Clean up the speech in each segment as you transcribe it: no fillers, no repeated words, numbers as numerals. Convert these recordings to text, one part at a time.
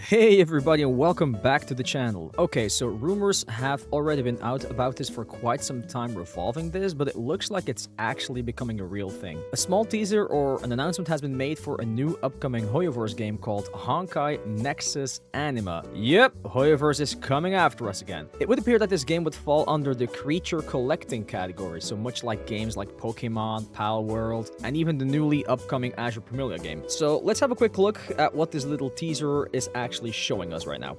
Hey everybody and welcome back to the channel. Okay, so rumors have already been out about this for quite some time revolving this, but it looks like it's actually becoming a real thing. A small teaser or an announcement has been made for a new upcoming Hoyoverse game called Honkai Nexus Anima. Yep, Hoyoverse is coming after us again. It would appear that this game would fall under the creature collecting category, so much like games like Pokemon, Pal World, and even the newly upcoming Azure Familia game. So let's have a quick look at what this little teaser is actually showing us right now.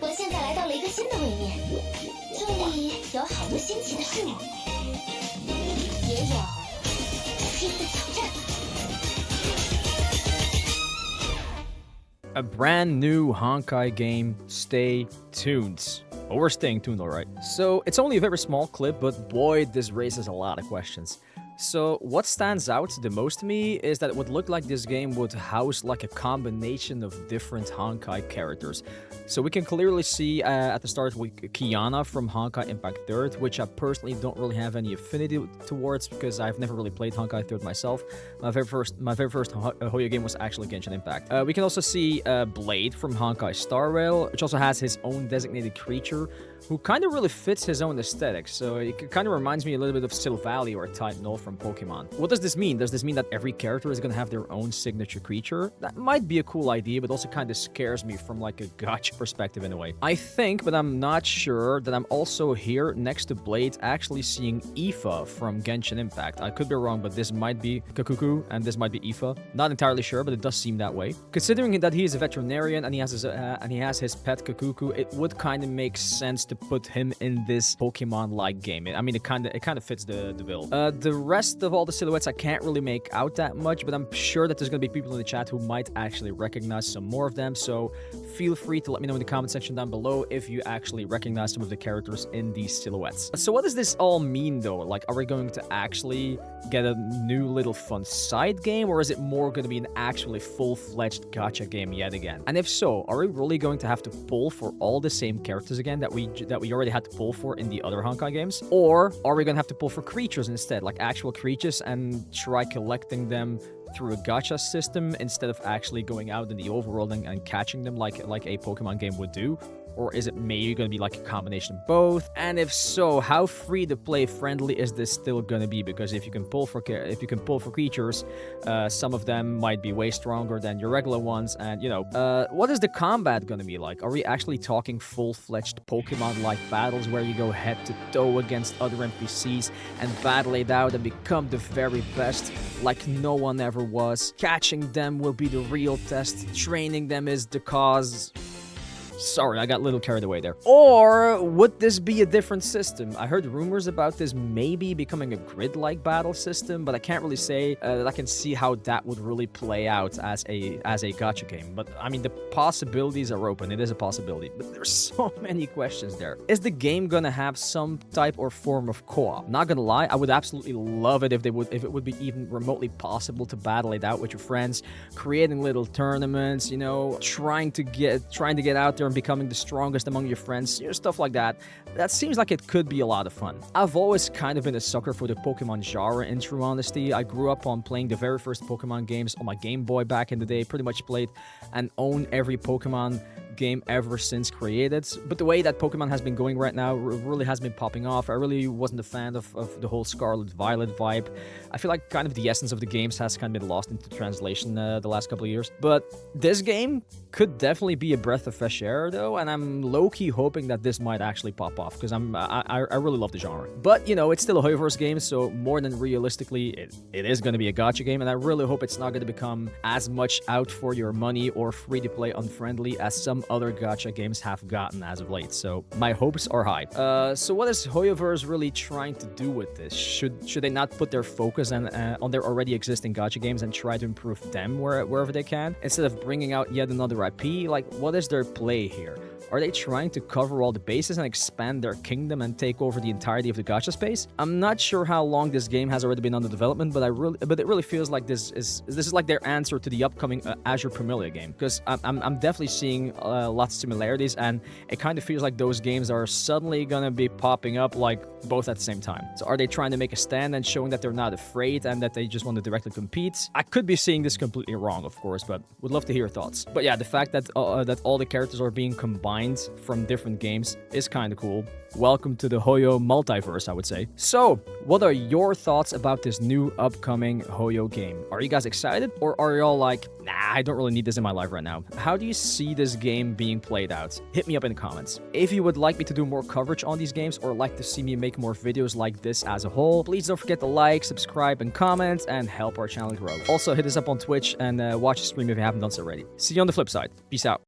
我现在来到了一个新的位面，这里有好多新奇的事物，也有新的挑战。A brand new Honkai game. Stay tuned. Oh, we're staying tuned, alright. So, it's only a very small clip, but boy, this raises a lot of questions. So, what stands out the most to me is that it would look like this game would house like a combination of different Honkai characters. So we can clearly see at the start with Kiana from Honkai Impact 3rd, which I personally don't really have any affinity towards because I've never really played Honkai 3rd myself. My very first Hoyo game was actually Genshin Impact. We can also see Blade from Honkai Star Rail, which also has his own designated creature, who kind of really fits his own aesthetic. So it kind of reminds me a little bit of Silvally or Titanol from Pokemon. What does this mean? Does this mean that every character is going to have their own signature creature? That might be a cool idea, but also kind of scares me from like a gacha perspective in a way. I think, but I'm not sure, that I'm also here next to Blade actually seeing Aoife from Genshin Impact. I could be wrong, but this might be Kakuku and this might be Aoife. Not entirely sure, but it does seem that way. Considering that he is a veterinarian and he has his pet Kakuku, it would kind of make sense to put him in this Pokemon-like game. I mean, it kind of fits the bill. The rest of all the silhouettes I can't really make out that much, but I'm sure that there's gonna be people in the chat who might actually recognize some more of them. So feel free to let me know in the comment section down below if you actually recognize some of the characters in these silhouettes. So what does this all mean though? Like, are we going to actually get a new little fun side game, or is it more going to be an actually full-fledged gacha game yet again? And if so, are we really going to have to pull for all the same characters again that we already had to pull for in the other Honkai games? Or are we going to have to pull for creatures instead, like actual creatures, and try collecting them through a gacha system instead of actually going out in the overworld and catching them like a Pokemon game would do? Or is it maybe going to be like a combination of both? And if so, how free-to-play friendly is this still going to be? Because if you can pull for creatures, some of them might be way stronger than your regular ones. And you know, what is the combat going to be like? Are we actually talking full-fledged Pokemon-like battles where you go head-to-toe against other NPCs and battle it out and become the very best, like no one ever was? Catching them will be the real test. Training them is the cause. Sorry, I got a little carried away there. Or would this be a different system? I heard rumors about this maybe becoming a grid-like battle system, but I can't really say that I can see how that would really play out as a gacha game. But I mean, the possibilities are open. It is a possibility, but there's so many questions there. Is the game gonna have some type or form of co-op? Not gonna lie, I would absolutely love it if it would be even remotely possible to battle it out with your friends, creating little tournaments, you know, trying to get out there and becoming the strongest among your friends, you know, stuff like that. That seems like it could be a lot of fun. I've always kind of been a sucker for the Pokemon genre, in true honesty. I grew up on playing the very first Pokemon games on my Game Boy back in the day, pretty much played and own every Pokemon game ever since created. But the way that Pokemon has been going right now really has been popping off. I really wasn't a fan of the whole Scarlet Violet vibe. I feel like kind of the essence of the games has kind of been lost into translation the last couple of years. But this game could definitely be a breath of fresh air though, and I'm low-key hoping that this might actually pop off because I really love the genre. But you know, it's still a Hoyoverse game, so more than realistically, it is going to be a gacha game, and I really hope it's not going to become as much out for your money or free-to-play unfriendly as some other gacha games have gotten as of late. So my hopes are high. So what is Hoyoverse really trying to do with this? Should they not put their focus on their already existing gacha games and try to improve them wherever they can, instead of bringing out yet another IP? Like, what is their play here? Are they trying to cover all the bases and expand their kingdom and take over the entirety of the gacha space? I'm not sure how long this game has already been under development, but it really feels like this is like their answer to the upcoming Azure Promelia game, because I'm definitely seeing lots of similarities, and it kind of feels like those games are suddenly gonna be popping up like both at the same time. So are they trying to make a stand and showing that they're not afraid and that they just want to directly compete? I could be seeing this completely wrong, of course, but would love to hear your thoughts. But yeah, the fact that all the characters are being combined from different games is kind of cool. Welcome to the Hoyo multiverse, I would say. So, what are your thoughts about this new upcoming Hoyo game? Are you guys excited, or are y'all like, nah, I don't really need this in my life right now? How do you see this game being played out? Hit me up in the comments. If you would like me to do more coverage on these games, or like to see me make more videos like this as a whole, please don't forget to like, subscribe, and comment, and help our channel grow. Also, hit us up on Twitch and watch the stream if you haven't done so already. See you on the flip side. Peace out.